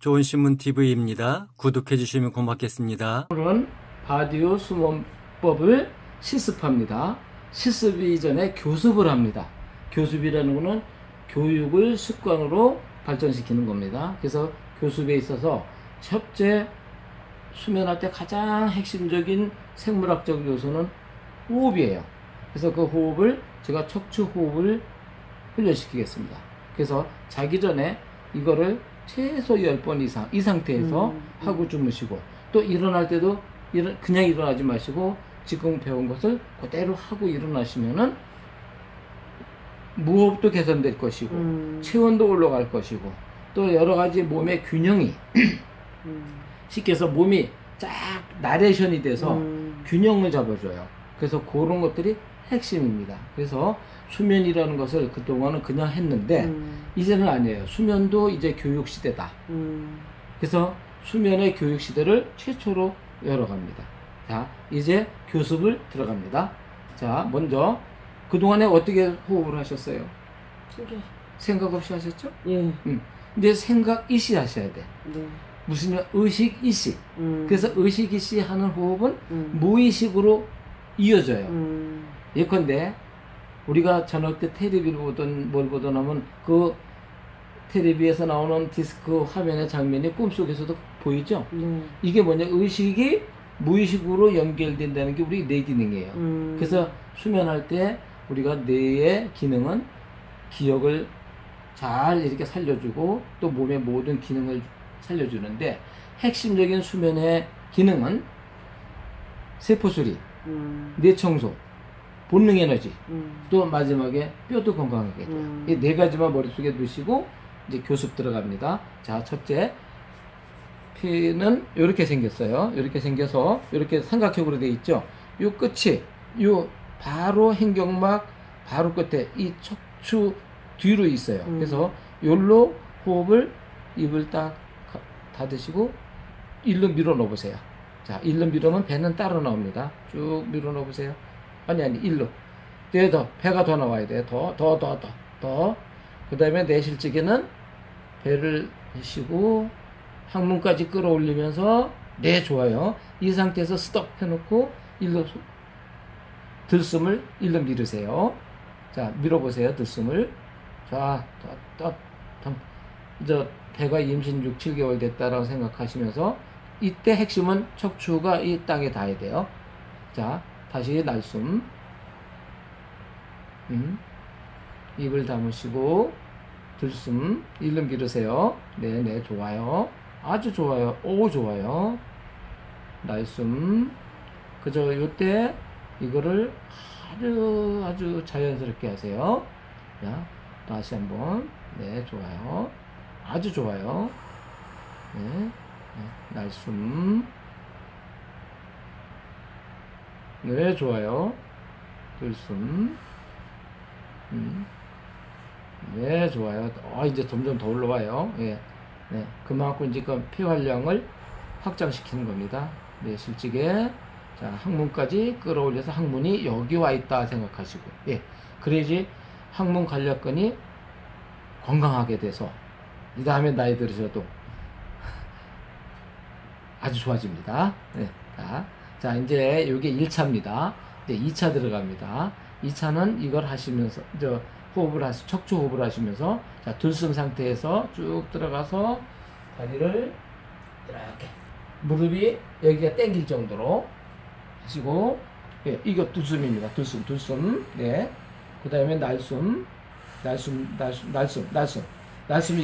좋은 신문 TV입니다. 구독해 주시면 고맙겠습니다. 오늘은 바디오 수문법을 실습합니다. 실습 이전에 교습을 합니다. 교습이라는 것은 교육을 습관으로 발전시키는 겁니다. 그래서 교습에 있어서 첫째, 수면할 때 가장 핵심적인 생물학적 요소는 호흡이에요. 그래서 그 호흡을 제가 척추 호흡을 훈련시키겠습니다. 그래서 자기 전에 이거를 최소 10번 이상 이 상태에서 하고 주무시고, 또 일어날 때도 그냥 일어나지 마시고 지금 배운 것을 그대로 하고 일어나시면은 무호흡도 개선될 것이고 체온도 올라갈 것이고, 또 여러 가지 몸의 균형이 쉽게 해서 몸이 쫙 나레이션이 돼서 균형을 잡아줘요. 그래서 그런 것들이 핵심입니다. 그래서 수면이라는 것을 그동안은 그냥 했는데 이제는 아니에요. 수면도 이제 교육 시대다. 그래서 수면의 교육 시대를 최초로 열어갑니다. 자, 이제 교습을 들어갑니다. 자, 먼저 그동안에 어떻게 호흡을 하셨어요? 생각 없이 하셨죠? 예. 이제 생각 이시 하셔야 돼. 네. 무슨 의식 이시. 그래서 의식 이시 하는 호흡은 무의식으로 이어져요. 예컨대 우리가 저녁 때 텔레비를 보던 뭘 보던 하면 그 텔레비에서 나오는 디스크 화면의 장면이 꿈속에서도 보이죠? 이게 뭐냐, 의식이 무의식으로 연결된다는 게 우리 뇌 기능이에요. 그래서 수면할 때 우리가 뇌의 기능은 기억을 잘 이렇게 살려주고 또 몸의 모든 기능을 살려주는데, 핵심적인 수면의 기능은 세포수리, 뇌 청소, 본능 에너지, 또 마지막에 뼈도 건강하게 돼요. 이 네 가지만 머릿속에 두시고 이제 교습 들어갑니다. 자, 첫째, 피는 이렇게 생겼어요. 이렇게 생겨서 이렇게 삼각형으로 되어 있죠. 요 끝이 요 바로 행경막 바로 끝에 이 척추 뒤로 있어요. 그래서 요로 호흡을 입을 딱 닫으시고 일로 밀어 넣어보세요. 자, 일로 밀으면 배는 따로 나옵니다. 쭉 밀어 넣어보세요. 아니 일로. 더 배가 더 나와야 돼. 더. 그 다음에 내실직에는 배를 내쉬고 항문까지 끌어올리면서 네, 좋아요. 이 상태에서 스톱 해놓고 일로 들숨을 일로 밀으세요. 자, 밀어보세요. 들숨을. 자, 이제 배가 임신 6, 7개월 됐다라고 생각하시면서 이때 핵심은 척추가 이 땅에 닿아야 돼요. 자, 다시 날숨. 입을 담으시고 들숨 일로 밀으세요. 네, 좋아요. 아주 좋아요. 오, 좋아요. 날숨. 그저 요때 이거를 아주 자연스럽게 하세요. 자, 다시 한번. 네, 좋아요. 아주 좋아요. 네, 날숨. 네, 좋아요. 들숨. 네, 좋아요. 이제 점점 더 올라와요. 예. 네, 그만큼 지금 피 활량을 확장시키는 겁니다. 네, 실직에. 자, 항문까지 끌어올려서 항문이 여기 와 있다 생각하시고, 예. 그래야지 항문 관략근이 건강하게 돼서 이 다음에 나이 들으셔도 아주 좋아집니다. 네. 자, 이제 이게 1차입니다. 이제 2차 들어갑니다. 2차는 이걸 하시면서, 척추 호흡을 하시면서, 자, 들숨 상태에서 쭉 들어가서 다리를 이렇게, 무릎이 여기가 당길 정도로 하시고, 예, 이거 들숨입니다. 들숨. 네. 그 다음에 날숨. 날숨이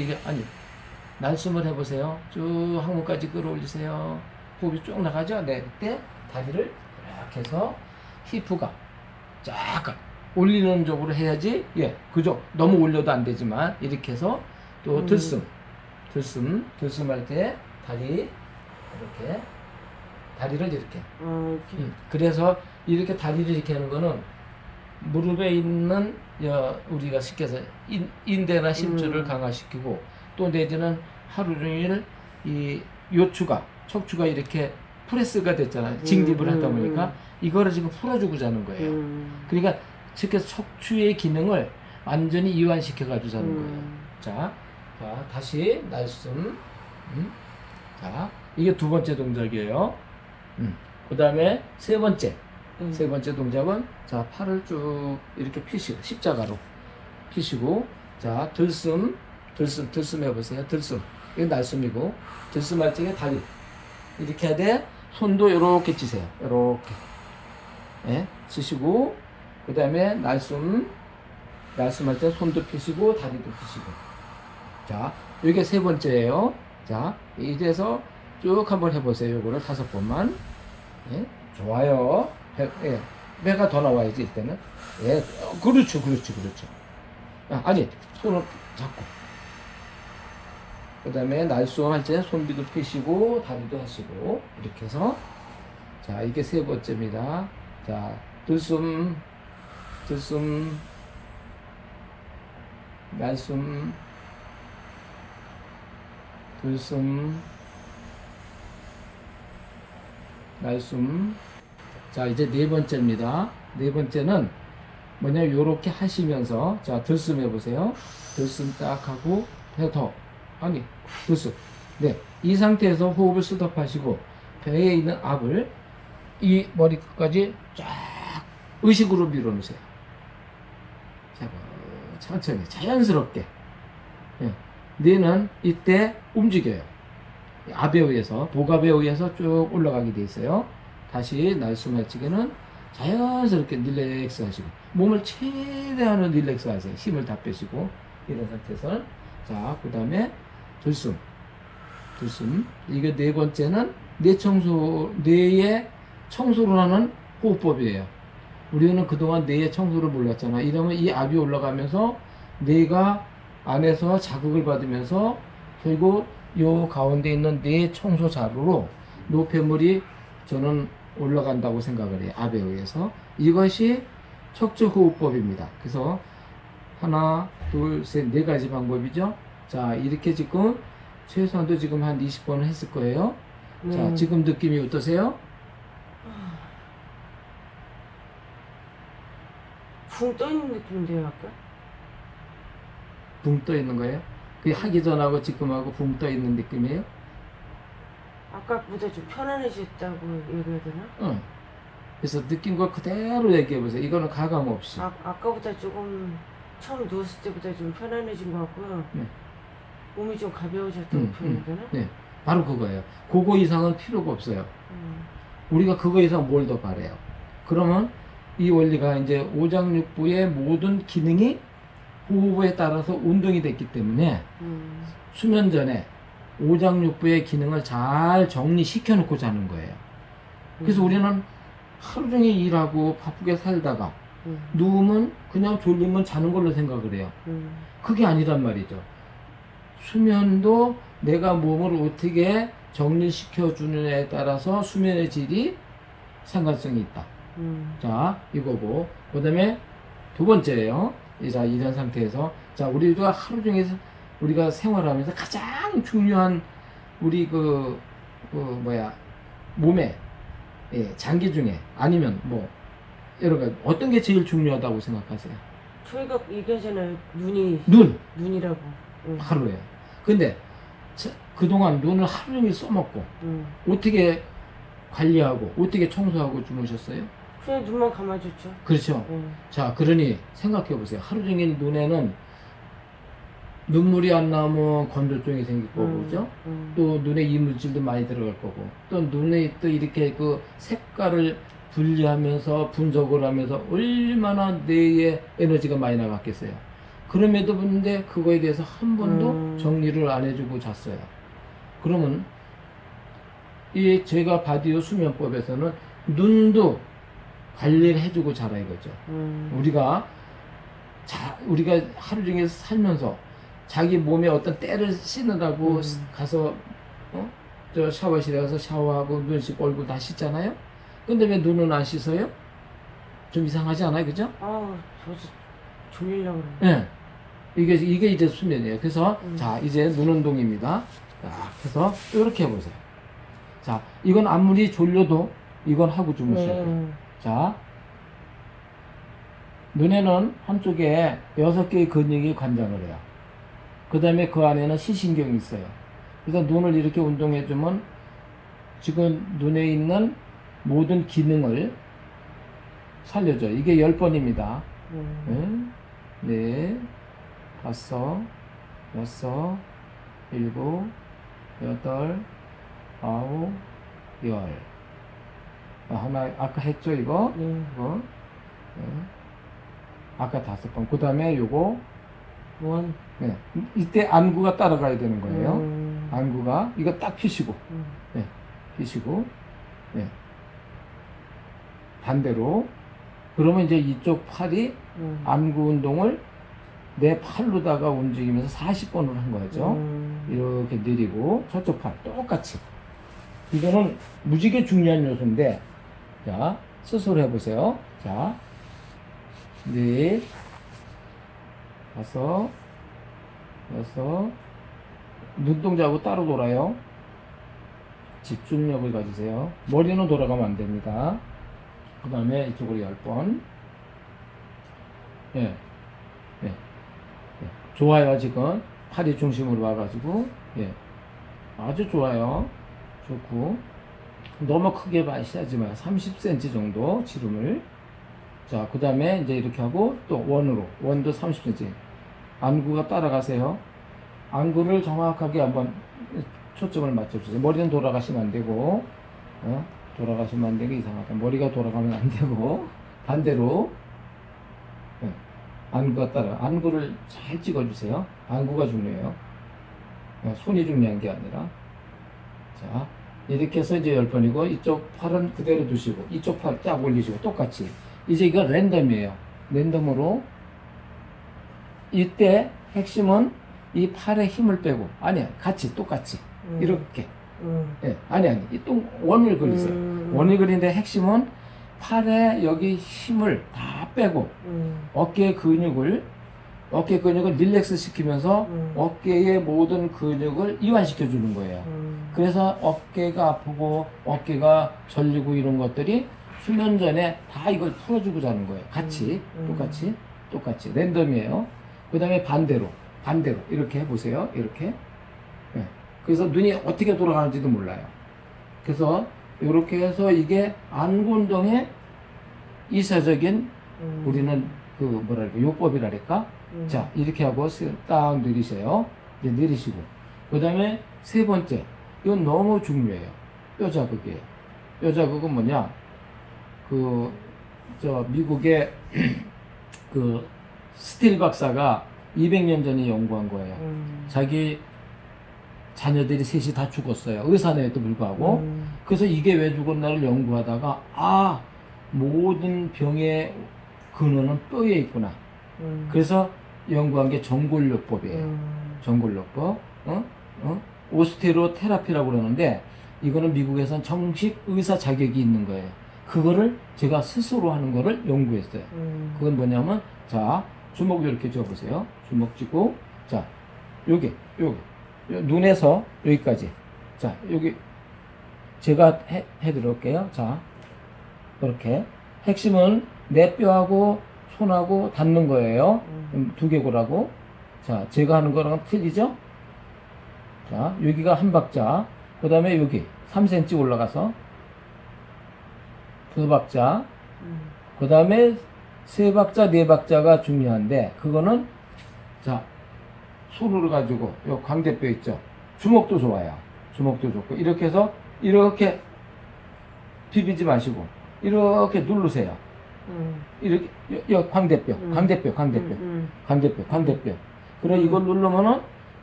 이게, 날숨을 해보세요. 쭉 항문까지 끌어올리세요. 호흡이 쭉 나가죠? 네. 그때 다리를 이렇게 해서 히프가 약간 올리는 쪽으로 해야지. 예, 그죠? 너무 올려도 안 되지만 이렇게 해서 또 들숨 할 때 다리를 이렇게. 그래서 이렇게 다리를 이렇게 하는 거는 무릎에 있는 우리가 쉽게 해서 인대나 심줄을 강화시키고, 또 내지는 하루 종일 이 척추가 이렇게 프레스가 됐잖아요. 징집을 하다 보니까 이거를 지금 풀어주고 자는 거예요. 그러니까 쉽게 해서 척추의 기능을 완전히 이완시켜 가지고 자는 거예요. 자, 다시 날숨. 자, 이게 두 번째 동작이에요. 그 다음에 세 번째 동작은 자, 팔을 쭉 이렇게 펴시고 십자가로 펴시고 자, 들숨 해보세요. 들숨. 이건 날숨이고 들숨 할 적에 다리 이렇게 해야 돼. 손도 이렇게 치세요. 이렇게. 예, 치시고 그 다음에 날숨 할 때 손도 펴시고 다리도 펴시고. 자, 이게 세 번째예요. 자, 이제서 쭉 한번 해보세요. 요거를 5번만. 예, 좋아요. 배가 더 나와야지 이때는. 예, 그렇죠. 아니, 손을 잡고. 그 다음에 날숨 할 때 손비도 펴시고 다리도 하시고 이렇게 해서 자, 이게 세 번째입니다. 자, 들숨 날숨 들숨 날숨. 자, 이제 네 번째입니다. 네 번째는 뭐냐, 요렇게 하시면서 자, 들숨 해보세요. 들숨 딱 하고 더 아니 들숨. 네, 이 상태에서 호흡을 스톱하시고 배에 있는 압을 이 머리 끝까지 쫙 의식으로 밀어놓으세요. 자, 천천히 자연스럽게. 예. 뇌는 이때 움직여요. 압에 의해서, 복압에 의해서 쭉 올라가게 돼 있어요. 다시 날숨할 적에는 자연스럽게 릴렉스 하시고 몸을 최대한으로 릴렉스 하세요. 힘을 다 빼시고 이런 상태에서 자, 그 다음에 들숨. 이게 네 번째는 뇌의 청소를 하는 호흡법이에요. 우리는 그동안 뇌의 청소를 몰랐잖아. 이러면 이 압이 올라가면서 뇌가 안에서 자극을 받으면서 결국 요 가운데 있는 뇌 청소 자루로 노폐물이 저는 올라간다고 생각을 해요. 압에 의해서. 이것이 척추호흡법입니다. 그래서 하나, 둘, 셋, 네 가지 방법이죠. 자, 이렇게 지금 최소한도 지금 한 20번을 했을 거예요. 자, 지금 느낌이 어떠세요? 붕 떠 있는 느낌인데요, 아까? 붕 떠 있는 거예요? 그 하기 전하고 지금하고 붕 떠 있는 느낌이에요? 아까보다 좀 편안해졌다고 얘기해야 되나? 응. 그래서 느낀 거 그대로 얘기해 보세요. 이거는 가감 없이. 아까보다 조금 처음 누웠을 때보다 좀 편안해진 것 같고요. 네. 몸이 좀 가벼워졌다고 표현해야 되나? 네. 바로 그거예요. 그거 이상은 필요가 없어요. 우리가 그거 이상 뭘 더 바래요. 그러면 이 원리가 이제 오장육부의 모든 기능이 호흡에 따라서 운동이 됐기 때문에 수면 전에 오장육부의 기능을 잘 정리시켜 놓고 자는 거예요. 그래서 우리는 하루 종일 일하고 바쁘게 살다가 누우면 그냥 졸리면 자는 걸로 생각을 해요. 그게 아니란 말이죠. 수면도 내가 몸을 어떻게 정리시켜 주느냐에 따라서 수면의 질이 상관성이 있다. 자, 이거고. 그 다음에 두 번째예요. 자, 이런 상태에서 자, 우리가 하루 종일 우리가 생활하면서 가장 중요한 우리 몸에 장기 중에 아니면 뭐 여러 가지 어떤 게 제일 중요하다고 생각하세요? 저희가 얘기하잖아요. 눈이라고. 하루에. 근데 그동안 눈을 하루 종일 써먹고 어떻게 관리하고 어떻게 청소하고 주무셨어요? 그냥 눈만 감아줬죠. 그렇죠. 자, 그러니 생각해 보세요. 하루 종일 눈에는 눈물이 안 나오면 건조증이 생길 거고, 그죠? 또 눈에 이물질도 많이 들어갈 거고, 또 눈에 또 이렇게 그 색깔을 분리하면서 분석을 하면서 얼마나 뇌에 에너지가 많이 나갔겠어요. 그럼에도 불구하고 그거에 대해서 한 번도 정리를 안 해주고 잤어요. 그러면 이 제가 바디오 수면법에서는 눈도 관리를 해주고 자라 이거죠. 우리가 하루 종일 살면서 자기 몸에 어떤 때를 씻느라고 가서 저 샤워실에 가서 샤워하고 눈 씻고 얼굴 다 씻잖아요. 근데 왜 눈은 안 씻어요? 좀 이상하지 않아요, 그죠? 저도 졸리려고 그래요. 네. 이게 이제 수면이에요. 그래서 자, 이제 눈 운동입니다. 자, 그래서 이렇게 해보세요. 자, 이건 아무리 졸려도 이건 하고 주무셔야 돼요. 자, 눈에는 한쪽에 6개의 근육이 관장을 해요. 그 다음에 그 안에는 시신경이 있어요. 그래서 눈을 이렇게 운동해주면 지금 눈에 있는 모든 기능을 살려줘요. 이게 10번입니다. 네, 다섯, 여섯, 일곱, 여덟, 아홉, 열. 하나 아까 했죠 이거? 이거. 네. 아까 5번. 그 다음에 요거. 원. 네. 이때 안구가 따라가야 되는 거예요. 안구가 이거 딱 피시고. 네. 피시고. 네. 반대로. 그러면 이제 이쪽 팔이 안구 운동을 내 팔로다가 움직이면서 40번을 한 거죠. 이렇게 내리고 저쪽 팔 똑같이. 이거는 무지개 중요한 요소인데, 자 스스로 해보세요. 자, 넷, 다섯, 여섯. 눈동자하고 따로 돌아요. 집중력을 가지세요. 머리는 돌아가면 안 됩니다. 그 다음에 이쪽으로 10번. 예. 예. 예. 좋아요, 지금. 팔이 중심으로 와가지고. 예. 아주 좋아요. 좋고. 너무 크게 마시지 마요. 30cm 정도 지름을. 자, 그 다음에 이제 이렇게 하고 또 원으로. 원도 30cm. 안구가 따라가세요. 안구를 정확하게 한번 초점을 맞춰주세요. 머리는 돌아가시면 안 되고, 돌아가시면 안 되게 이상하다. 머리가 돌아가면 안 되고, 반대로, 안구가 따라, 안구를 잘 찍어주세요. 안구가 중요해요. 손이 중요한 게 아니라. 자, 이렇게 해서 이제 10번이고, 이쪽 팔은 그대로 두시고, 이쪽 팔 쫙 올리시고, 똑같이. 이제 이거 랜덤이에요. 랜덤으로. 이때 핵심은 이 팔에 힘을 빼고, 아니야, 같이, 똑같이. 이렇게. 예, 아니, 또 원을 그리세요. 원을 그리는데 핵심은 팔에 여기 힘을 다 빼고, 어깨 근육을 릴렉스 시키면서 어깨의 모든 근육을 이완시켜 주는 거예요. 그래서 어깨가 아프고, 어깨가 절리고 이런 것들이 수면 전에 다 이걸 풀어주고 자는 거예요. 같이, 똑같이. 랜덤이에요. 그 다음에 반대로. 이렇게 해보세요. 이렇게. 예. 그래서 눈이 어떻게 돌아가는지도 몰라요. 그래서 이렇게 해서 이게 안구 운동의 이사적인 우리는 그 뭐랄까 요법이랄까. 자, 이렇게 하고 딱 내리세요. 이제 내리시고. 그 다음에 세 번째. 이건 너무 중요해요. 뼈 자극이에요. 뼈 자극은 뭐냐? 미국의 그 스틸 박사가 200년 전에 연구한 거예요. 자기 자녀들이 셋이 다 죽었어요. 의사네에도 불구하고. 그래서 이게 왜 죽었나를 연구하다가, 모든 병의 근원은 뼈에 있구나. 그래서 연구한 게 정골요법이에요. 정골요법. 오스테로 테라피라고 그러는데, 이거는 미국에선 정식 의사 자격이 있는 거예요. 그거를 제가 스스로 하는 거를 연구했어요. 그건 뭐냐면, 자, 주먹 이렇게 쥐어보세요. 주먹 쥐고, 자, 여기. 눈에서 여기까지. 자, 여기, 제가 해드릴게요. 자, 이렇게. 핵심은 내 뼈하고 손하고 닿는 거예요. 두개골하고. 자, 제가 하는 거랑 틀리죠? 자, 여기가 한 박자. 그 다음에 여기 3cm 올라가서 2박자. 그 다음에 3박자, 4박자가 중요한데, 그거는, 자, 손으로 가지고, 요 광대뼈 있죠? 주먹도 좋아요. 주먹도 좋고, 이렇게 해서, 이렇게 비비지 마시고, 이렇게 누르세요. 이렇게, 요 광대뼈. 그래, 이걸 누르면은,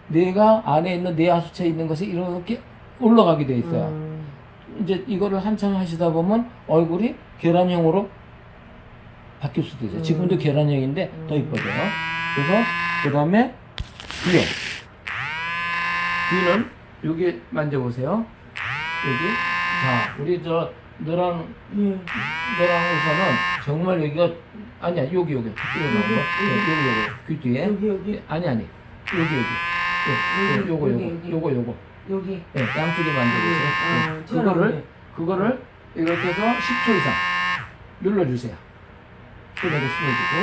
뇌가 안에 있는 뇌하수체에 있는 것이 이렇게 올라가게 돼 있어요. 이제 이거를 한참 하시다 보면, 얼굴이 계란형으로 바뀔 수도 있어요. 지금도 계란형인데 더 이뻐져요. 그래서 그 다음에 뒤는 여기 만져보세요. 여기. 자, 우리 너랑 의사는 정말 여기가 아니야, 여기 여기 귀 뒤에. 여기. 아니 여기. 요거. 여기. 네, 양쪽에 만져보세요. 그거를 이렇게 해서 10초 이상 눌러주세요. 손에도 심어주고.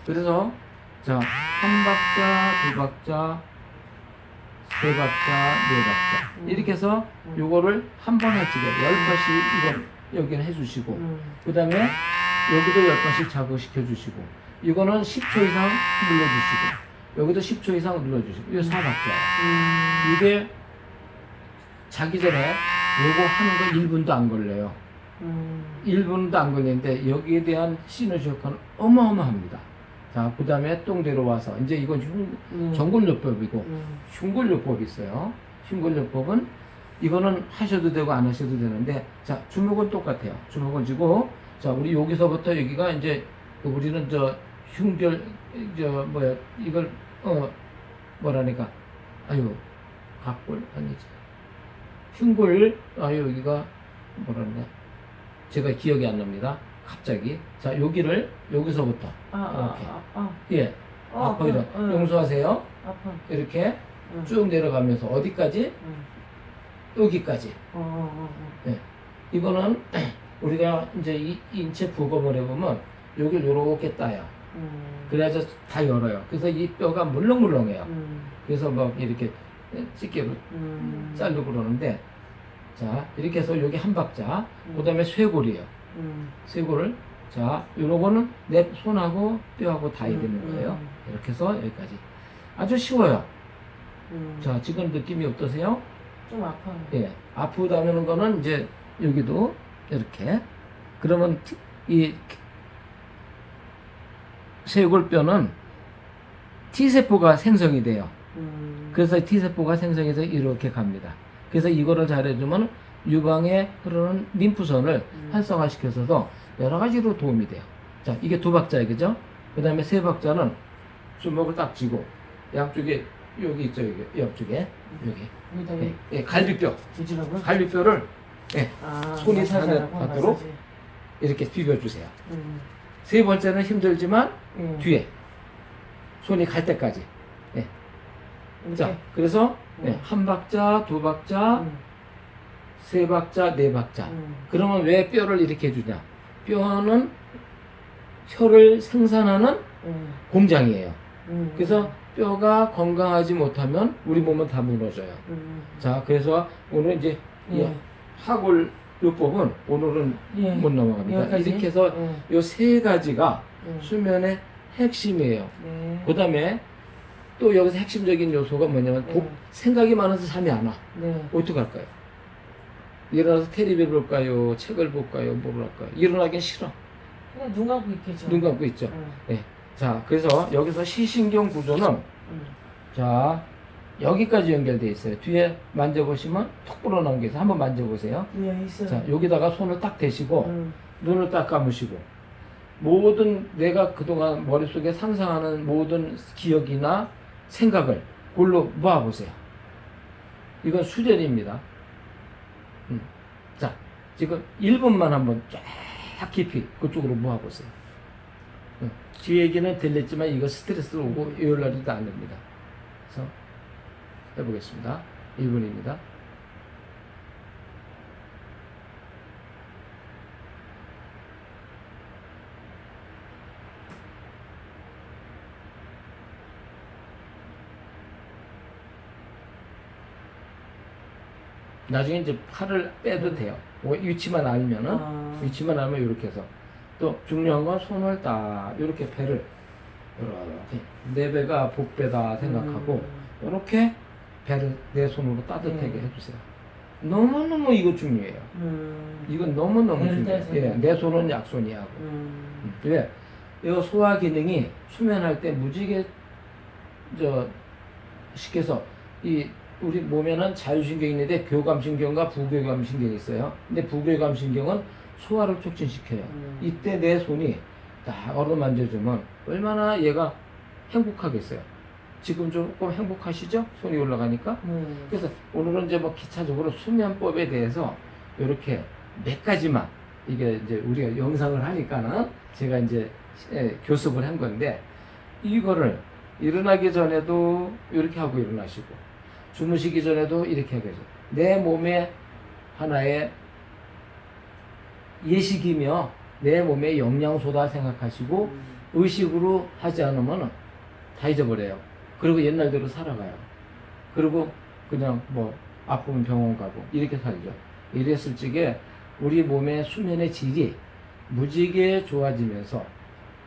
그래서, 자, 3박자, 2박자, 세 박자, 네 박자. 이렇게 해서 요거를 한 번에 찍어요. 10번씩 이건 여기는 해주시고, 그 다음에 여기도 10번씩 자극시켜 주시고, 이거는 10초 이상 눌러주시고, 여기도 10초 이상 눌러주시고, 이거 4박자예요. 이게 자기 전에 요거 하는 거 1분도 안 걸려요. 1분도 안 걸리는데 여기에 대한 시너지 효과는 어마어마합니다. 자, 그 다음에 똥대로 와서 이제 이건 정골요법이고 흉골요법이 있어요. 흉골요법은 이거는 하셔도 되고 안 하셔도 되는데, 자, 주먹은 똑같아요. 주먹을 쥐고, 자, 우리 여기서부터 여기가 이제 우리는 흉결 이걸 뭐라니까, 아유, 각골 아니지, 흉골, 여기가 뭐라냐, 제가 기억이 안 납니다. 갑자기. 자, 여기를 여기서부터 이렇게 아파요. 용서하세요. 아파. 이렇게 쭉 내려가면서 어디까지? 여기까지. 네. 이거는 우리가 이제 이 인체 부검을 해보면 여기를 요렇게 따요. 그래야지 다 열어요. 그래서 이 뼈가 물렁물렁해요. 그래서 막 이렇게 집게로 자르고 그러는데, 자, 이렇게 해서 여기 한 박자, 그 다음에 쇄골이에요. 쇄골을, 자, 요거는 내 손하고 뼈하고 다 해야 되는 거예요. 이렇게 해서 여기까지. 아주 쉬워요. 자, 지금 느낌이 어떠세요? 좀 아파요. 예, 아프다는 거는 이제 여기도 이렇게. 그러면 이 쇄골뼈는 T세포가 생성이 돼요. 그래서 T세포가 생성해서 이렇게 갑니다. 그래서 이거를 잘해주면 유방에 흐르는 림프선을 활성화시켜서 여러 가지로 도움이 돼요. 자, 이게 2박자예요, 그죠? 그 다음에 3박자는 주먹을 딱 쥐고, 양쪽에, 여기 있죠, 여기, 옆쪽에, 여기. 예, 갈비뼈. 부지런은? 갈비뼈를, 예, 손이 살살 마사지하고 닿도록 마사지. 이렇게 비벼주세요. 3번째는 힘들지만, 뒤에. 손이 갈 때까지. 예. 자, 그래서, 예, 한 박자, 2박자, 3박자, 4박자. 그러면 왜 뼈를 이렇게 해주냐? 뼈는 혀를 생산하는 공장이에요. 그래서 뼈가 건강하지 못하면 우리 몸은 다 무너져요. 자, 그래서 오늘 이제 이 하골요법은 오늘은 못 넘어갑니다. 여기까지? 이렇게 해서 요 3가지가 수면의 핵심이에요. 그 다음에 또 여기서 핵심적인 요소가 뭐냐면 생각이 많아서 잠이 안 와. 어떡할까요? 일어나서 텔레비를 볼까요? 책을 볼까요? 뭘 할까요? 일어나긴 싫어. 그냥 눈 감고 있겠죠. 눈 감고 있죠. 네. 자, 그래서 여기서 시신경 구조는 자, 여기까지 연결되어 있어요. 뒤에 만져보시면 톡 불어나온 게 있어요. 한번 만져보세요. 예, 있어요. 자, 여기다가 손을 딱 대시고 눈을 딱 감으시고, 모든 내가 그동안 머릿속에 상상하는 모든 기억이나 생각을 그걸로 모아보세요. 이건 수련입니다. 자, 지금 1분만 한번 쫙 깊이 그쪽으로 모아보세요. 뒤 얘기는 들렸지만 이거 스트레스 오고 요열날이도 안 됩니다. 그래서 해보겠습니다. 1분입니다. 나중에 이제 팔을 빼도 돼요. 위치만 알면은, 위치만 알면 이렇게 해서. 또 중요한 건 손을 딱 이렇게 배를 이렇게 내 배가 복배다 생각하고 이렇게 배를 내 손으로 따뜻하게 해주세요. 너무너무 이거 중요해요. 이건 너무너무 중요해요. 예, 내 손은 약손이야. 왜? 이 소화 기능이 수면할 때 무지개 시켜서 우리 몸에는 자율신경이 있는데 교감신경과 부교감신경이 있어요. 근데 부교감신경은 소화를 촉진시켜요. 이때 내 손이 딱 어루만져주면 얼마나 얘가 행복하겠어요. 지금 조금 행복하시죠? 손이 올라가니까. 그래서 오늘은 이제 뭐 기차적으로 수면법에 대해서 이렇게 몇 가지만, 이게 이제 우리가 영상을 하니까는 제가 이제 교습을 한 건데, 이거를 일어나기 전에도 이렇게 하고 일어나시고, 주무시기 전에도 이렇게 하게 해서 내 몸에 하나의 예식이며 내 몸의 영양소다 생각하시고 의식으로 하지 않으면 다 잊어버려요. 그리고 옛날대로 살아가요. 그리고 그냥 뭐 아프면 병원 가고 이렇게 살죠. 이랬을 적에 우리 몸의 수면의 질이 무지개 좋아지면서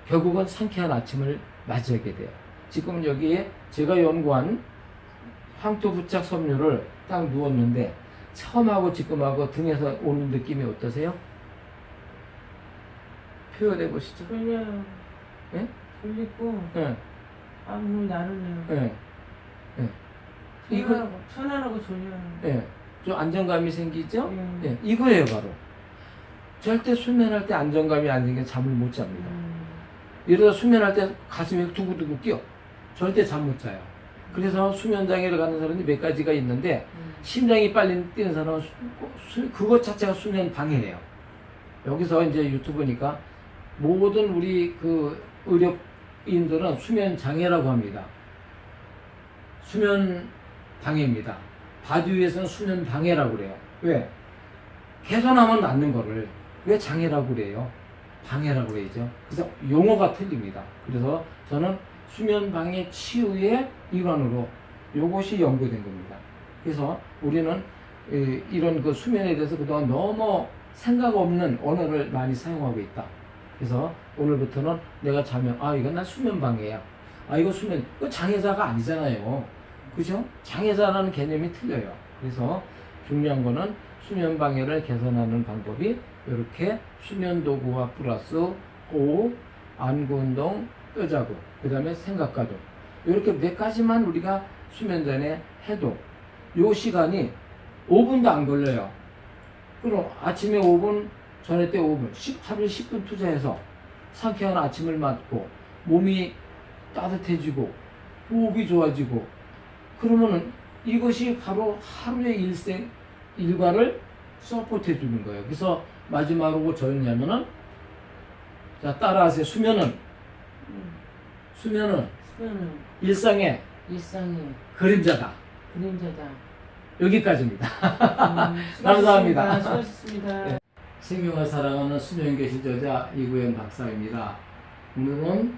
결국은 상쾌한 아침을 맞이하게 돼요. 지금 여기에 제가 연구한 황토부착 섬유를 딱 누웠는데 처음하고 지금하고 등에서 오는 느낌이 어떠세요? 표현해 보시죠. 졸려요. 예? 졸리고 예. 몸이 나르네요. 예. 예. 편안하고 졸려요. 예. 좀 안정감이 생기죠? 예. 예. 이거예요, 바로. 절대 수면할 때 안정감이 안 생기면 잠을 못 잡니다. 예를 들어 수면할 때 가슴이 두근두근 뛰어. 절대 잠 못 자요. 그래서 수면장애를 가는 사람이 몇 가지가 있는데 심장이 빨리 뛰는 사람은 그것 자체가 수면 방해예요. 여기서 이제 유튜브니까 모든 우리 그 의료인들은 수면 장애라고 합니다. 수면 방해입니다. 바디위에서는 수면 방해라고 그래요. 왜? 개선하면 낫는 거를 왜 장애라고 그래요? 방해라고 그래야죠. 그래서 용어가 틀립니다. 그래서 저는 수면 방해 치유의 일환으로 이것이 연구된 겁니다. 그래서 우리는 이런 그 수면에 대해서 그동안 너무 생각 없는 언어를 많이 사용하고 있다. 그래서 오늘부터는 내가 자면 이건 나 수면 방해야. 이거 수면 이거 장애자가 아니잖아요. 그죠? 장애자라는 개념이 틀려요. 그래서 중요한 거는 수면 방해를 개선하는 방법이 이렇게 수면 도구와 플러스 호흡, 안구 운동, 뼈자국, 그 다음에 생각가동 이렇게 몇 가지만 우리가 수면 전에 해도 요 시간이 5분도 안 걸려요. 그럼 아침에 5분, 저녁 때 5분, 하루에 10분 투자해서 상쾌한 아침을 맞고 몸이 따뜻해지고 호흡이 좋아지고 그러면은 이것이 바로 하루의 일과를 서포트해 주는 거예요. 그래서 마지막으로 저였냐면은 자 따라하세요. 수면은 일상의 그림자다. 그림자다. 여기까지입니다. 감사합니다. 수고하셨습니다. 네. 생명을 사랑하는 수면교실 저자 이구현 박사입니다. 오늘은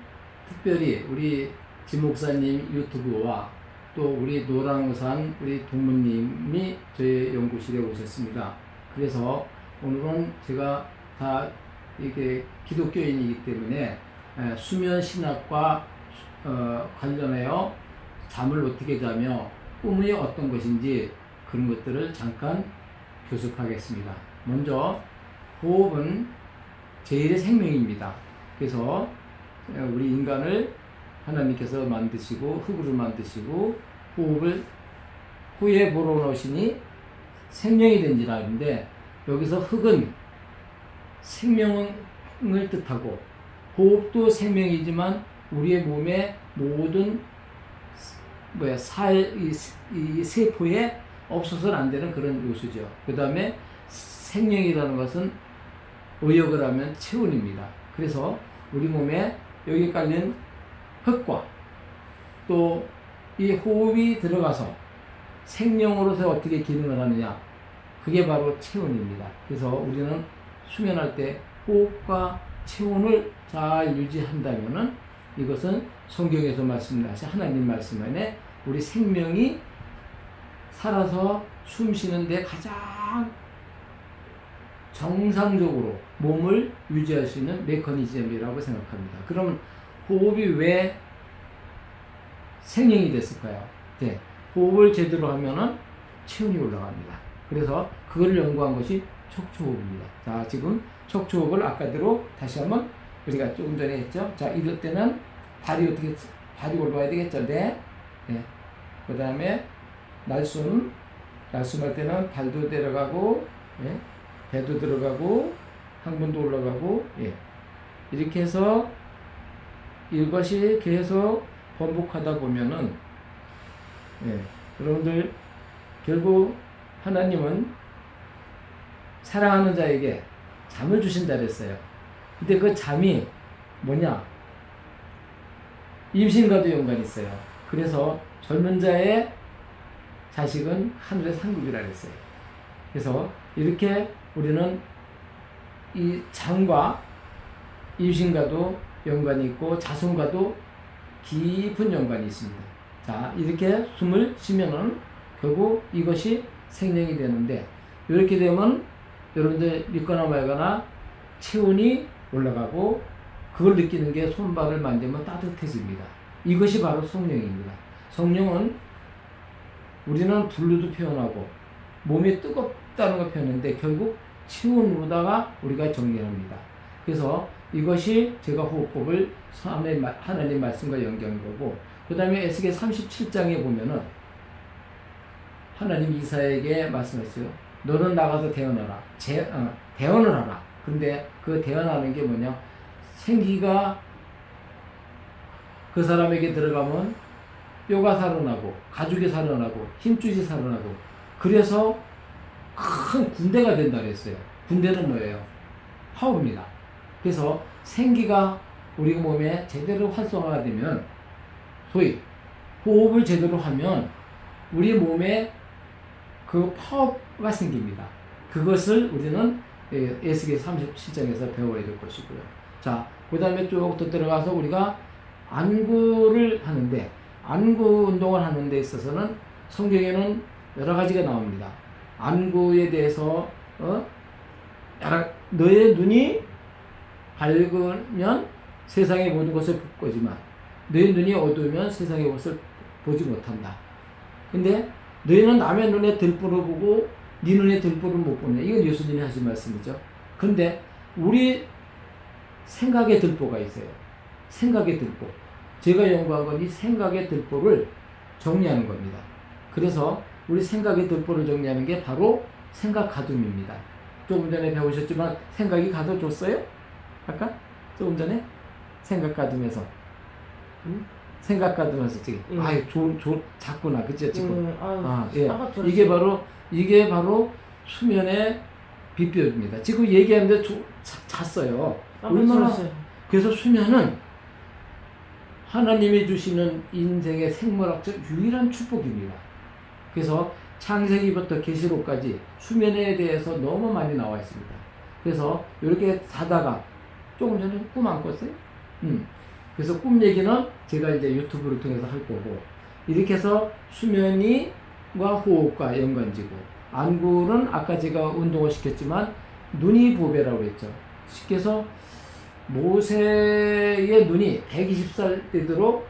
특별히 우리 진 목사님 유튜브와 또 우리 노랑산 우리 동무님이 저희 연구실에 오셨습니다. 그래서 오늘은 제가 다 이게 기독교인이기 때문에 수면 신학과 관련하여 잠을 어떻게 자며 꿈이 어떤 것인지 그런 것들을 잠깐 교습하겠습니다. 먼저 호흡은 제1의 생명입니다. 그래서 우리 인간을 하나님께서 만드시고 흙으로 만드시고 호흡을 후에 불어넣으시니 생명이 된지라 하는데 여기서 흙은 생명을 뜻하고 호흡도 생명이지만 우리의 몸의 모든 이 세포에 없어서는 안 되는 그런 요소죠. 그 다음에 생명이라는 것은 의역을 하면 체온입니다. 그래서 우리 몸에 여기 깔린 흙과 또 이 호흡이 들어가서 생명으로서 어떻게 기능을 하느냐 그게 바로 체온입니다. 그래서 우리는 수면할 때 호흡과 체온을 잘 유지한다면은 이것은 성경에서 말씀하신 하나님 말씀 안에 우리 생명이 살아서 숨 쉬는데 가장 정상적으로 몸을 유지할 수 있는 메커니즘이라고 생각합니다. 그러면 호흡이 왜 생명이 됐을까요? 네, 호흡을 제대로 하면은 체온이 올라갑니다. 그래서 그걸 연구한 것이 척추호흡입니다. 자, 지금 척추호흡을 아까대로 다시 한번 우리가 조금 전에 했죠. 자, 이럴 때는 발이 올라가야 되겠죠. 네. 네. 그 다음에 날숨할 때는 발도 내려가고, 예. 배도 들어가고, 항문도 올라가고, 예. 이렇게 해서 이것이 계속 반복하다 보면은, 예. 여러분들, 결국 하나님은 사랑하는 자에게 잠을 주신다 그랬어요. 근데 그 잠이 뭐냐? 임신과도 연관이 있어요. 그래서 젊은 자의 자식은 하늘의 상급이라 그랬어요. 그래서 이렇게 우리는 이 잠과 임신과도 연관이 있고 자손과도 깊은 연관이 있습니다. 자, 이렇게 숨을 쉬면은 결국 이것이 생명이 되는데 이렇게 되면 여러분들 믿거나 말거나 체온이 올라가고 그걸 느끼는 게 손발을 만지면 따뜻해집니다. 이것이 바로 성령입니다. 성령은 우리는 불로도 표현하고 몸이 뜨겁다는 걸 표현하는데 결국 체온으로다가 우리가 정리합니다. 그래서 이것이 제가 호흡법을 하나님 말씀과 연결한 거고 그 다음에 에스겔 37장에 보면은 하나님 이사야에게 말씀했어요. 너는 나가서 대언하라. 대언을 하라. 근데 그 대언하는 게 뭐냐? 생기가 그 사람에게 들어가면 뼈가 살아나고 가죽이 살아나고 힘줄이 살아나고 그래서 큰 군대가 된다 그랬어요. 군대는 뭐예요? 파워입니다. 그래서 생기가 우리 몸에 제대로 활성화가 되면 소위 호흡을 제대로 하면 우리 몸에 그 파워가 생깁니다. 그것을 우리는 에스겔 37장에서 배워야 될 것이고요. 자, 그 다음에 쭉 더 들어가서 우리가 안구를 하는데 안구 운동을 하는 데 있어서는 성경에는 여러 가지가 나옵니다. 안구에 대해서 너의 눈이 밝으면 세상의 모든 것을 볼 거지만 너의 눈이 어두우면 세상의 것을 보지 못한다. 근데 너희는 남의 눈에 들보를 보고 네 눈에 들보를 못 보네. 이건 예수님이 하신 말씀이죠. 근데 우리 생각의 들보가 있어요. 생각의 들보. 제가 연구한 건 이 생각의 들보를 정리하는 겁니다. 그래서 우리 생각의 들보를 정리하는 게 바로 생각 가둠입니다. 조금 전에 배우셨지만 생각이 가둬줬어요? 아까? 조금 전에? 생각 가둠에서. 응? 생각 가둠에서 지금. 아유, 작구나. 그치? 지금. 예. 이게 바로 수면의 비법입니다. 지금 얘기하는데 잤어요. 얼마나. 그래서 수면은 하나님이 주시는 인생의 생물학적 유일한 축복입니다. 그래서 창세기부터 계시록까지 수면에 대해서 너무 많이 나와 있습니다. 그래서 이렇게 자다가 조금 전에 꿈 안 꿨어요? 그래서 꿈 얘기는 제가 이제 유튜브를 통해서 할 거고 이렇게 해서 수면이와 호흡과 연관지고 안구는 아까 제가 운동을 시켰지만 눈이 보배라고 했죠. 쉽게 해서 모세의 눈이 120살 되도록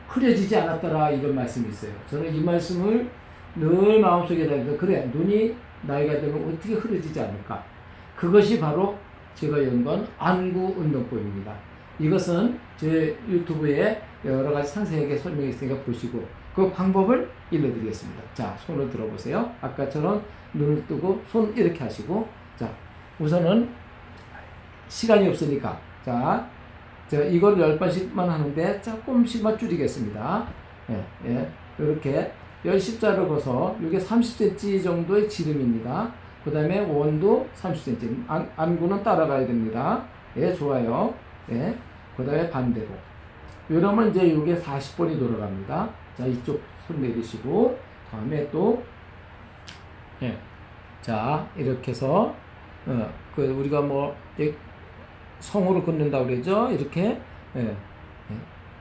흐려지지 않았더라 이런 말씀이 있어요. 저는 이 말씀을 늘 마음속에 담아서 그래 눈이 나이가 되면 어떻게 흐려지지 않을까. 그것이 바로 제가 연구한 안구 운동법입니다. 이것은 제 유튜브에 여러 가지 상세하게 설명했으니까 보시고 그 방법을 일러드리겠습니다. 자, 손을 들어보세요. 아까처럼 눈을 뜨고 손 이렇게 하시고 자, 우선은 시간이 없으니까 자, 제가 이걸 10번씩만 하는데 조금씩만 줄이겠습니다. 예, 이렇게 10자를 거서 이게 30cm 정도의 지름입니다. 그 다음에 원도 30cm. 안구는 따라가야 됩니다. 예, 좋아요. 예, 그 다음에 반대로. 이러면 이제 이게 40번이 돌아갑니다. 자, 이쪽 손 내리시고, 다음에 또, 예. 자, 이렇게 해서, 우리가 뭐, 성으로 긋는다고 그러죠? 이렇게, 예.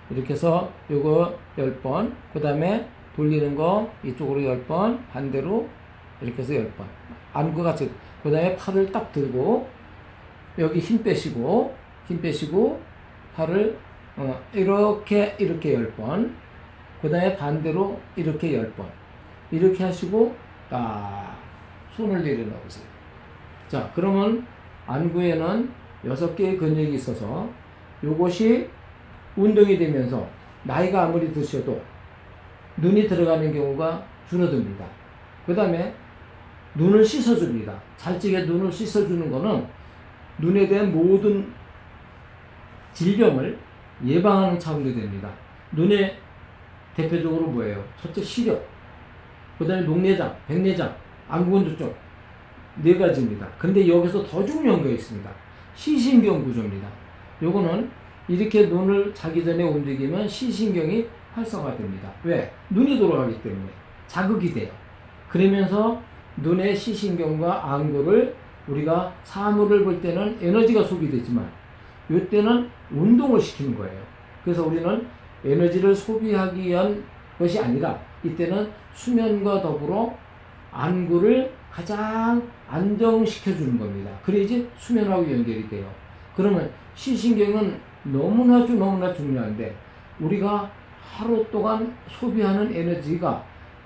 이렇게 해서 요거 10번, 그 다음에 돌리는 거 이쪽으로 10번, 반대로 이렇게 해서 10번. 안구가 그 다음에 팔을 딱 들고, 여기 힘 빼시고, 팔을, 이렇게 10번. 그 다음에 반대로 이렇게 10번. 이렇게 하시고, 딱, 손을 내려놓으세요. 자, 그러면 안구에는 6개의 근육이 있어서 요것이 운동이 되면서 나이가 아무리 드셔도 눈이 들어가는 경우가 줄어듭니다. 그 다음에 눈을 씻어줍니다. 잘찌게 눈을 씻어주는 거는 눈에 대한 모든 질병을 예방하는 차원도 됩니다. 눈에 대표적으로 뭐예요? 첫째 시력, 그 다음에 녹내장, 백내장, 안구건조증 4가지입니다. 근데 여기서 더 중요한 거 있습니다. 시신경 구조입니다. 요거는 이렇게 눈을 자기 전에 움직이면 시신경이 활성화됩니다. 왜? 눈이 돌아가기 때문에 자극이 돼요. 그러면서 눈의 시신경과 안구를 우리가 사물을 볼 때는 에너지가 소비되지만 이때는 운동을 시키는 거예요. 그래서 우리는 에너지를 소비하기 위한 것이 아니라 이때는 수면과 더불어 안구를 가장 안정시켜 주는 겁니다. 그래야지 수면하고 연결이 돼요. 그러면 시신경은 너무나 중요한데 우리가 하루 동안 소비하는 에너지가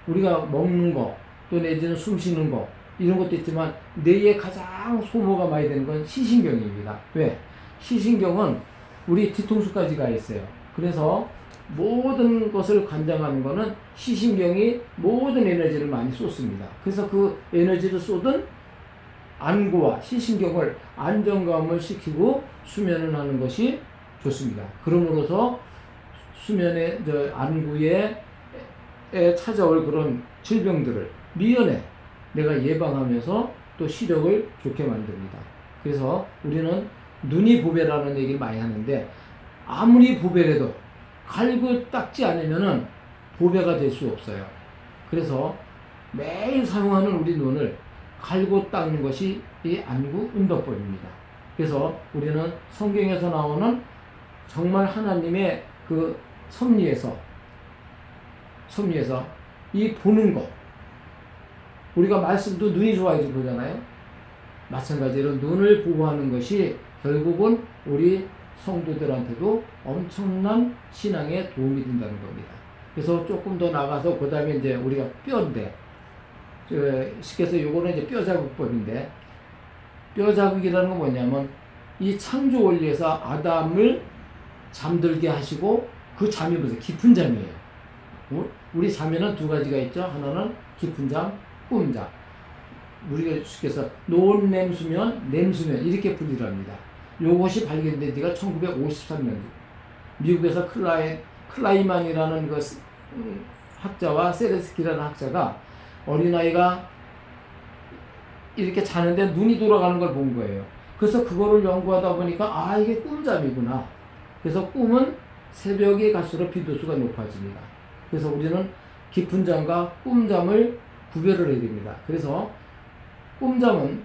우리가 먹는 거 또 내지는 숨 쉬는 거 이런 것도 있지만 뇌에 가장 소모가 많이 되는 건 시신경입니다. 왜? 시신경은 우리 뒤통수까지 가 있어요. 그래서 모든 것을 관장하는 거는 시신경이 모든 에너지를 많이 쏟습니다. 그래서 그 에너지를 쏟은 안구와 시신경을 안정감을 시키고 수면을 하는 것이 좋습니다. 그러므로서 수면에 안구에 찾아올 그런 질병들을 미연에 내가 예방하면서 또 시력을 좋게 만듭니다. 그래서 우리는 눈이 보배라는 얘기를 많이 하는데 아무리 보배라도 갈고 닦지 않으면은 보배가 될 수 없어요. 그래서 매일 사용하는 우리 눈을 갈고 닦는 것이 이 안구 운동법입니다. 그래서 우리는 성경에서 나오는 정말 하나님의 그 섭리에서 이 보는 것, 우리가 말씀도 눈이 좋아야지 보잖아요. 마찬가지로 눈을 보호하는 것이 결국은 우리 성도들한테도 엄청난 신앙에 도움이 된다는 겁니다. 그래서 조금 더 나가서 그 다음에 이제 우리가 뼈인데, 쉽게 해서 요거는 이제 뼈자국법인데, 뼈자국이라는 건 뭐냐면 이 창조 원리에서 아담을 잠들게 하시고 그 잠이 보세요. 깊은 잠이에요. 우리 잠에는 두 가지가 있죠. 하나는 깊은 잠, 꿈잠. 우리가 쉽게 해서 논냄수면, 냄수면 이렇게 분리를 합니다. 요것이 발견된 지가 1953년. 미국에서 클라이만이라는 그 학자와 세레스키라는 학자가 어린아이가 이렇게 자는데 눈이 돌아가는 걸 본 거예요. 그래서 그거를 연구하다 보니까 이게 꿈잠이구나. 그래서 꿈은 새벽에 갈수록 비도수가 높아집니다. 그래서 우리는 깊은 잠과 꿈잠을 구별을 해야 됩니다. 그래서 꿈잠은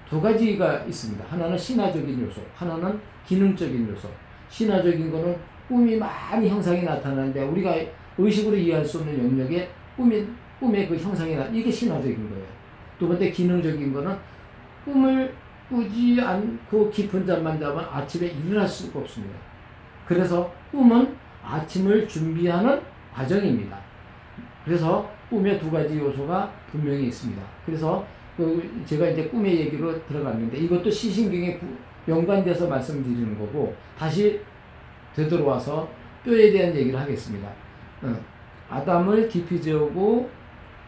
두 가지가 있습니다. 하나는 신화적인 요소, 하나는 기능적인 요소. 신화적인 거는 꿈이 많이 형상이 나타나는데 우리가 의식으로 이해할 수 없는 영역에 꿈의 그 형상이 이게 신화적인 거예요. 두 번째 기능적인 거는 꿈을 꾸지 않고 깊은 잠만 자면 아침에 일어날 수가 없습니다. 그래서 꿈은 아침을 준비하는 과정입니다. 그래서 꿈의 두 가지 요소가 분명히 있습니다. 그래서 제가 이제 꿈의 얘기로 들어갔는데 이것도 시신경에 연관돼서 말씀드리는 거고 다시 되돌아와서 뼈에 대한 얘기를 하겠습니다. 아담을 깊이 재우고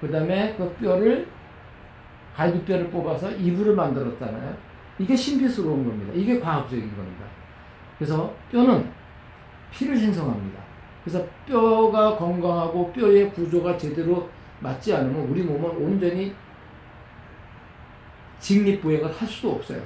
그 다음에 그 뼈를 갈비뼈를 뽑아서 이불을 만들었잖아요. 이게 신비스러운 겁니다. 이게 과학적인 겁니다. 그래서 뼈는 피를 생성합니다. 그래서 뼈가 건강하고 뼈의 구조가 제대로 맞지 않으면 우리 몸은 온전히 직립보행을 할 수도 없어요.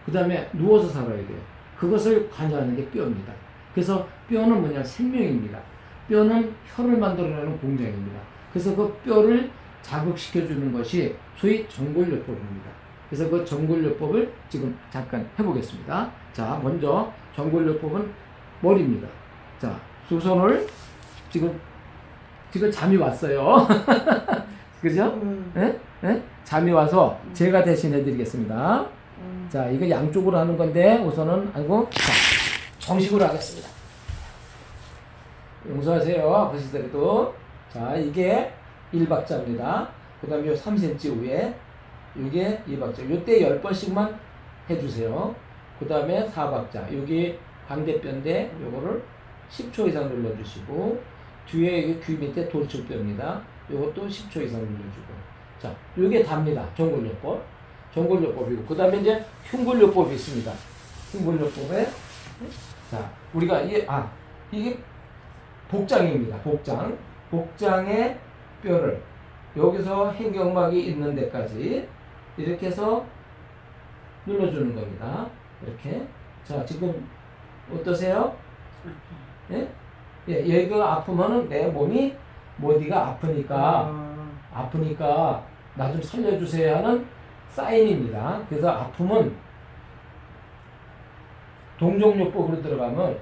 그 다음에 누워서 살아야 돼요. 그것을 관여하는 게 뼈입니다. 그래서 뼈는 뭐냐? 생명입니다. 뼈는 혈을 만들어내는 공장입니다. 그래서 그 뼈를 자극시켜주는 것이 소위 정골요법입니다. 그래서 그 정골요법을 지금 잠깐 해보겠습니다. 자, 먼저 정골요법은 머리입니다. 자, 두 손을 지금 잠이 왔어요. 그죠? 예? 예? 잠이 와서 제가 대신해 드리겠습니다. 자, 이거 양쪽으로 하는 건데 우선은 자, 정식으로 하겠습니다. 용서하세요. 아프시더라도. 자, 이게 1박자입니다. 그 다음에 요 3cm 위에 이게 2박자. 요때 10번씩만 해주세요. 그 다음에 4박자. 여기 광대뼈인데 요거를 10초 이상 눌러주시고 뒤에 여기 귀 밑에 돌출뼈입니다. 요것도 10초 이상 눌러주고. 자, 요게 답니다. 정골요법. 정골요법이고 그 다음에 이제 흉골요법이 있습니다. 흉골요법에 자, 우리가 이게 복장입니다. 복장의 뼈를 여기서 해경막이 있는 데까지 이렇게 해서 눌러주는 겁니다. 이렇게. 자, 지금 어떠세요? 예? 예, 얘가 아프면은 내 몸이 어디가 아프니까 나 좀 살려주세요 하는 사인입니다. 그래서 아픔은 동종요법으로 들어가면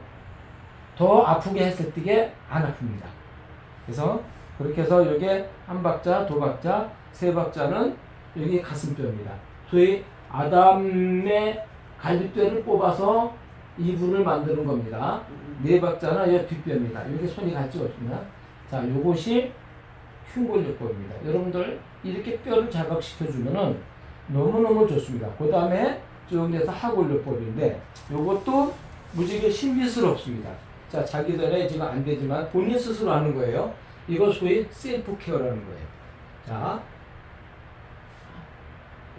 더 아프게 했을 때게 안 아픕니다. 그래서 그렇게 해서 이게 한 박자, 두 박자, 세 박자는 여기 가슴뼈입니다. 소위 아담의 갈비뼈를 뽑아서 이불을 만드는 겁니다. 네 박자는 이 뒷뼈입니다. 여기 손이 같이 없습니다. 자, 요것이 흉골요법입니다. 여러분들 이렇게 뼈를 자극시켜주면은 너무너무 좋습니다. 그 다음에 쭉 내서 하골요법인데 요것도 무지개 신비스럽습니다. 자, 자기 전에 지금 안 되지만 본인 스스로 하는 거예요. 이거 소위 셀프 케어라는 거예요. 자,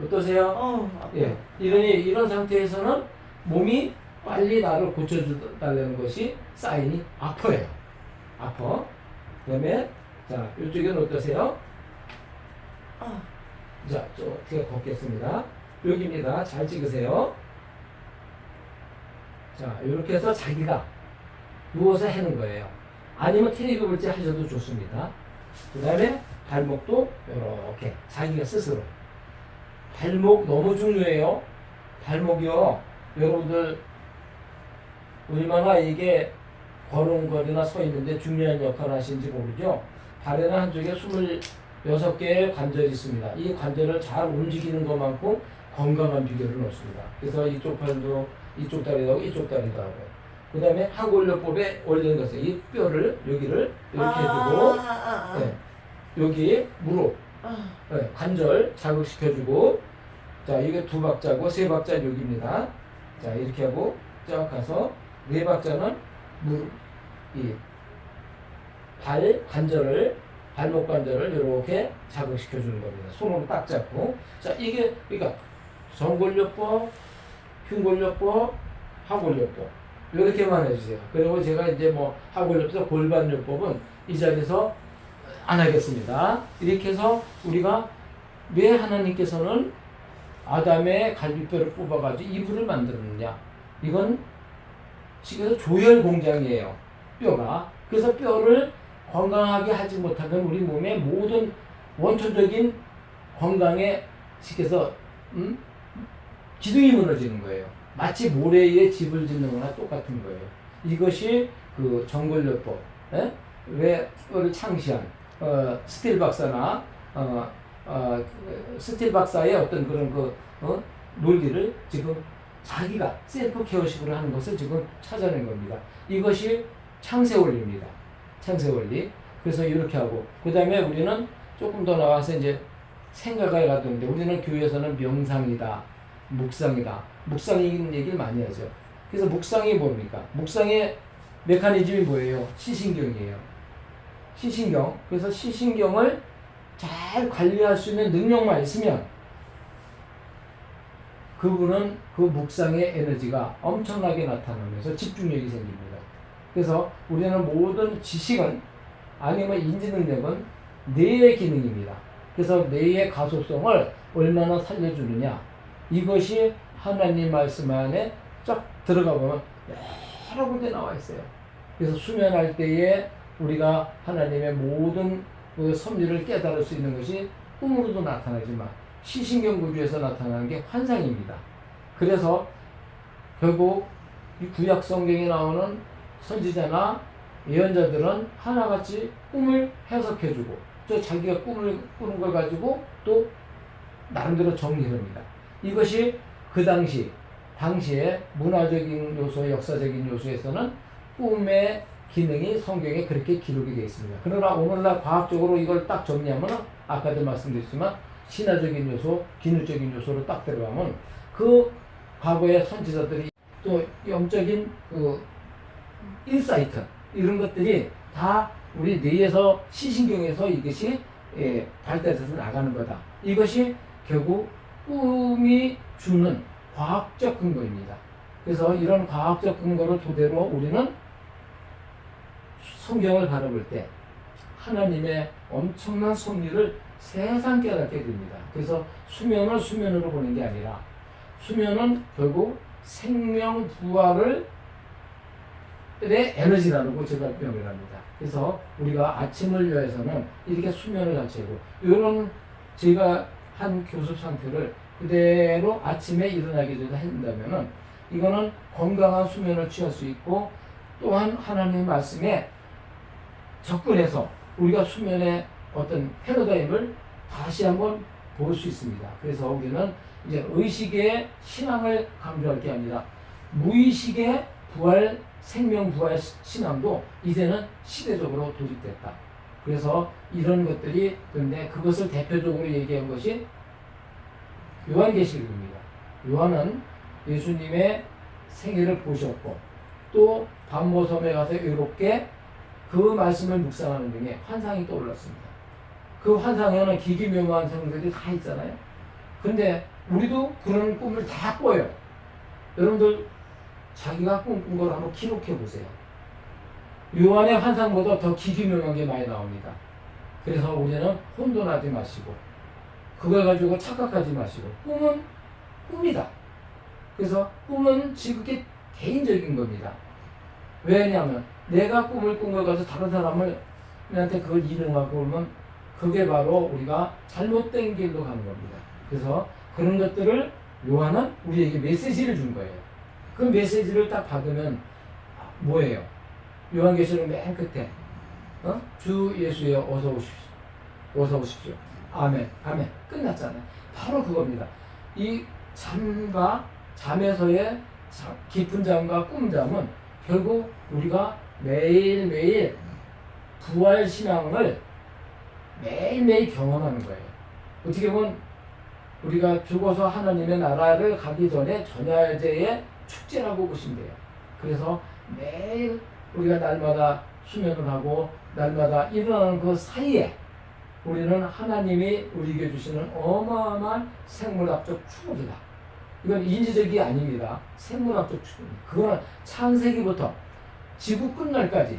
어떠세요? 예, 이런 상태에서는 몸이 빨리 나를 고쳐달라는 것이 사인이 아파요. 아파. 그 다음에 자, 이쪽은 어떠세요? 자, 제가 걷겠습니다. 여기입니다. 잘 찍으세요. 자, 이렇게 해서 자기가 누워서 하는 거예요. 아니면 테이블 볼지 하셔도 좋습니다. 그 다음에 발목도 이렇게 자기가 스스로. 발목 너무 중요해요. 발목이요. 여러분들 얼마나 이게 걸음걸이나 서 있는데 중요한 역할을 하시는지 모르죠. 발에는 한쪽에 26개의 관절이 있습니다. 이 관절을 잘 움직이는 것만큼 건강한 비결을 넣습니다. 그래서 이쪽 팔도 이쪽 다리도 하고 이쪽 다리도 하고요. 그 다음에 하골요법에 올리는 것은 이 뼈를 여기를 이렇게 해주고 네, 여기 무릎 네, 관절 자극시켜주고 자 이게 두 박자고 세 박자 여기입니다. 자 이렇게 하고 쫙 가서 네 박자는 무릎 이 발 관절을 발목 관절을 이렇게 자극시켜 주는 겁니다. 손으로 딱 잡고 자 이게 그러니까 정골요법, 흉골요법, 하골요법 이렇게만 해주세요. 그리고 제가 이제 뭐 하골요법, 골반요법은 이 자리에서 안 하겠습니다. 이렇게 해서 우리가 왜 하나님께서는 아담의 갈비뼈를 뽑아가지고 이불을 만들었느냐? 이건 식에서 조혈 공장이에요. 뼈가. 그래서 뼈를 건강하게 하지 못하면 우리 몸의 모든 원초적인 건강에 식에서 기둥이 무너지는 거예요. 마치 모래에 집을 짓는 거나 똑같은 거예요. 이것이 그 정골요법, 왜 뼈를 창시한 스틸 박사나 스틸 박사의 어떤 그런 논리를 지금 자기가 셀프 케어식으로 하는 것을 지금 찾아낸 겁니다. 이것이 창세 원리입니다. 창세 원리. 그래서 이렇게 하고 그 다음에 우리는 조금 더 나와서 이제 생각을 가던데 우리는 교회에서는 명상이다, 묵상이다. 묵상인 얘기를 많이 하죠. 그래서 묵상이 뭡니까? 묵상의 메커니즘이 뭐예요? 시신경이에요. 시신경. 그래서 시신경을 잘 관리할 수 있는 능력만 있으면 그분은 그 묵상의 에너지가 엄청나게 나타나면서 집중력이 생깁니다. 그래서 우리는 모든 지식은 아니면 인지 능력은 뇌의 기능입니다. 그래서 뇌의 가소성을 얼마나 살려주느냐 이것이 하나님 말씀 안에 쫙 들어가 보면 여러 군데 나와 있어요. 그래서 수면할 때에 우리가 하나님의 모든 그 섭리를 깨달을 수 있는 것이 꿈으로도 나타나지만 시신경 구조에서 나타나는 게 환상입니다. 그래서 결국 이 구약 성경에 나오는 선지자나 예언자들은 하나같이 꿈을 해석해주고 또 자기가 꿈을 꾸는 걸 가지고 또 나름대로 정리합니다. 이것이 그 당시에 문화적인 요소, 역사적인 요소에서는 꿈의 기능이 성경에 그렇게 기록이 되어 있습니다. 그러나 오늘날 과학적으로 이걸 딱 정리하면 아까도 말씀드렸지만 신화적인 요소, 기능적인 요소로 딱 들어가면 그 과거의 선지자들이 또 영적인 그 인사이트 이런 것들이 다 우리 뇌에서 시신경에서 이것이 발달해서 나가는 거다. 이것이 결국 꿈이 주는 과학적 근거입니다. 그래서 이런 과학적 근거를 토대로 우리는 성경을 바라볼 때 하나님의 엄청난 섭리를 세상 깨닫게 됩니다. 그래서 수면을 수면으로 보는 게 아니라 수면은 결국 생명 부활을 에너지라고 제가 표현을 합니다. 그래서 우리가 아침을 위해서는 이렇게 수면을 자체고 이런 제가 한 교습 상태를 그대로 아침에 일어나게 되다 한다면은 이거는 건강한 수면을 취할 수 있고 또한 하나님 말씀에 접근해서 우리가 수면의 어떤 패러다임을 다시 한번 볼 수 있습니다. 그래서 우리는 이제 의식의 신앙을 강조할 게 아니라 무의식의 부활, 생명 부활 신앙도 이제는 시대적으로 도입됐다. 그래서 이런 것들이 근데 그것을 대표적으로 얘기한 것이 요한계시록입니다. 요한은 예수님의 생애를 보셨고 또 반모섬에 가서 외롭게 그 말씀을 묵상하는 중에 환상이 떠올랐습니다. 그 환상에는 기기묘묘한 성들이 다 있잖아요. 근데 우리도 그런 꿈을 다 꿔요. 여러분들 자기가 꿈꾼 걸 한번 기록해 보세요. 요한의 환상보다 더 기기묘묘한 게 많이 나옵니다. 그래서 우리는 혼돈하지 마시고 그걸 가지고 착각하지 마시고 꿈은 꿈이다. 그래서 꿈은 지극히 개인적인 겁니다. 왜냐하면 내가 꿈을 꾼 걸 가지고 다른 사람한테 그걸 이용하고 그러면 그게 바로 우리가 잘못된 길로 가는 겁니다. 그래서 그런 것들을 요한은 우리에게 메시지를 준 거예요. 그 메시지를 딱 받으면 뭐예요? 요한계시록 맨 끝에 주 예수여 어서 오십시오. 어서 오십시오. 아멘. 아멘. 끝났잖아요. 바로 그겁니다. 이 잠과 잠에서의 깊은 잠과 꿈잠은 결국 우리가 매일매일 부활신앙을 매일매일 경험하는 거예요. 어떻게 보면 우리가 죽어서 하나님의 나라를 가기 전에 전야제의 축제라고 보시면 돼요. 그래서 매일 우리가 날마다 수면을 하고 날마다 일어나는 그 사이에 우리는 하나님이 우리에게 주시는 어마어마한 생물학적 축복이다. 이건 인지적이 아닙니다. 생물학적 축복입니다. 그거는 창세기부터 지구 끝날까지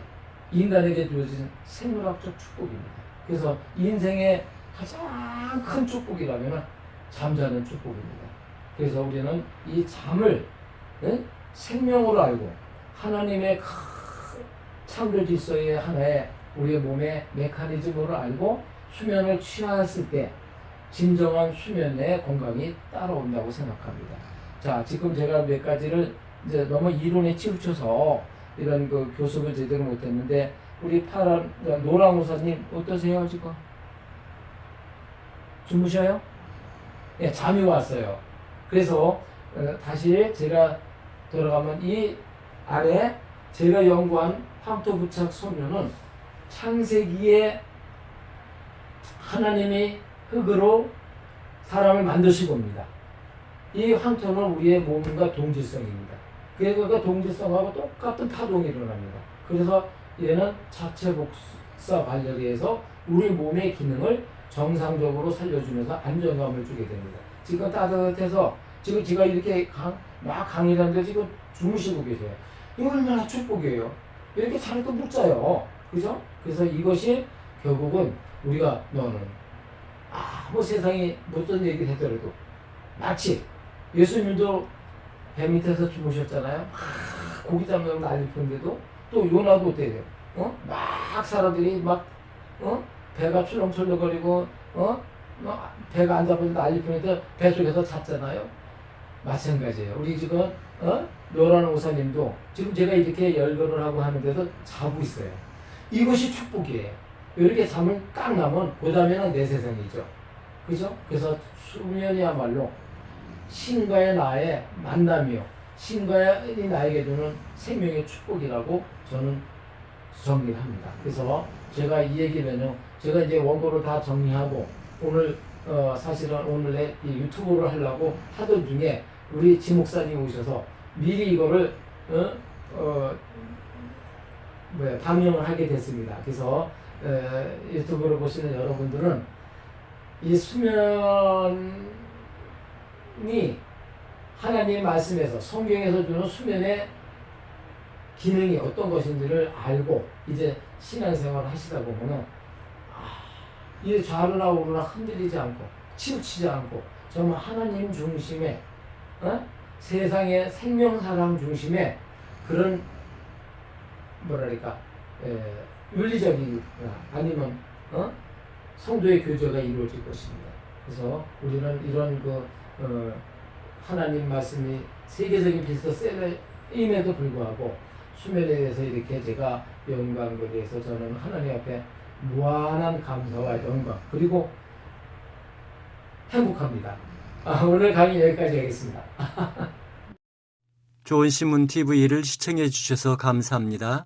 인간에게 주어진 생물학적 축복입니다. 그래서 인생의 가장 큰 축복이라면 잠자는 축복입니다. 그래서 우리는 이 잠을 생명으로 알고 하나님의 큰 창조 질서의 하나의 우리의 몸의 메커니즘으로 알고 수면을 취했을 때 진정한 수면의 건강이 따라온다고 생각합니다. 자, 지금 제가 몇 가지를 이제 너무 이론에 치우쳐서 이런 그 교습을 제대로 못했는데 우리 노랑 우사님 어떠세요 지금? 주무셔요? 네, 잠이 왔어요. 그래서 다시 제가 돌아가면 이 아래 제가 연구한 황토부착 소묘는 창세기에 하나님이 흙으로 사람을 만드시고 옵니다. 이 황토는 우리의 몸과 동질성입니다. 그러니까 동질성하고 똑같은 파동이 일어납니다. 그래서 얘는 자체 복사 발열에 의해서 우리 몸의 기능을 정상적으로 살려주면서 안정감을 주게 됩니다. 지금 따뜻해서 지금 제가 이렇게 막 강의를 하는데 지금 주무시고 계세요. 이거 얼마나 축복이에요. 이렇게 잘도 못 자요. 그죠? 그래서 이것이 결국은 우리가 너는 아무 세상에 어떤 얘기를 하더라도 마치 예수님도 배 밑에서 주무셨잖아요. 고기 잡느라고 난리 폈는데도 또 요나도 어때요? 막 사람들이 막 배가 출렁출렁거리고 배가 안 잡아서 난리 피는데 배 속에서 잤잖아요. 마찬가지예요. 우리 지금 노란 오사님도 지금 제가 이렇게 열거를 하고 하는데도 자고 있어요. 이것이 축복이에요. 이렇게 잠을 딱 나면 그 다음에는 내 세상이죠. 그죠? 그래서 수면이야말로 신과의 나의 만남이요. 신과의 나에게 주는 생명의 축복이라고 저는 정리를 합니다. 그래서 제가 이 얘기는요, 제가 이제 원고를 다 정리하고 오늘 사실은 오늘 내 유튜브를 하려고 하던 중에 우리 지 목사님 오셔서 미리 이거를 방영을 하게 됐습니다. 그래서 유튜브를 보시는 여러분들은 이 수면이 하나님의 말씀에서 성경에서 주는 수면의 기능이 어떤 것인지를 알고 이제 신앙생활을 하시다 보면은 이 좌로나 우로나 흔들리지 않고 치우치지 않고 정말 하나님 중심의 세상의 생명사랑 중심의 그런 뭐랄까 윤리적인 아니면 성도의 교제가 이루어질 것입니다. 그래서 우리는 이런 하나님 말씀이 세계적인 베스트셀러임에도 불구하고 수면에 대해서 이렇게 제가 연구한 것에 대해서 저는 하나님 앞에 무한한 감사와 영광 그리고 행복합니다. 오늘 강의 여기까지 하겠습니다. 좋은 신문 TV를 시청해 주셔서 감사합니다.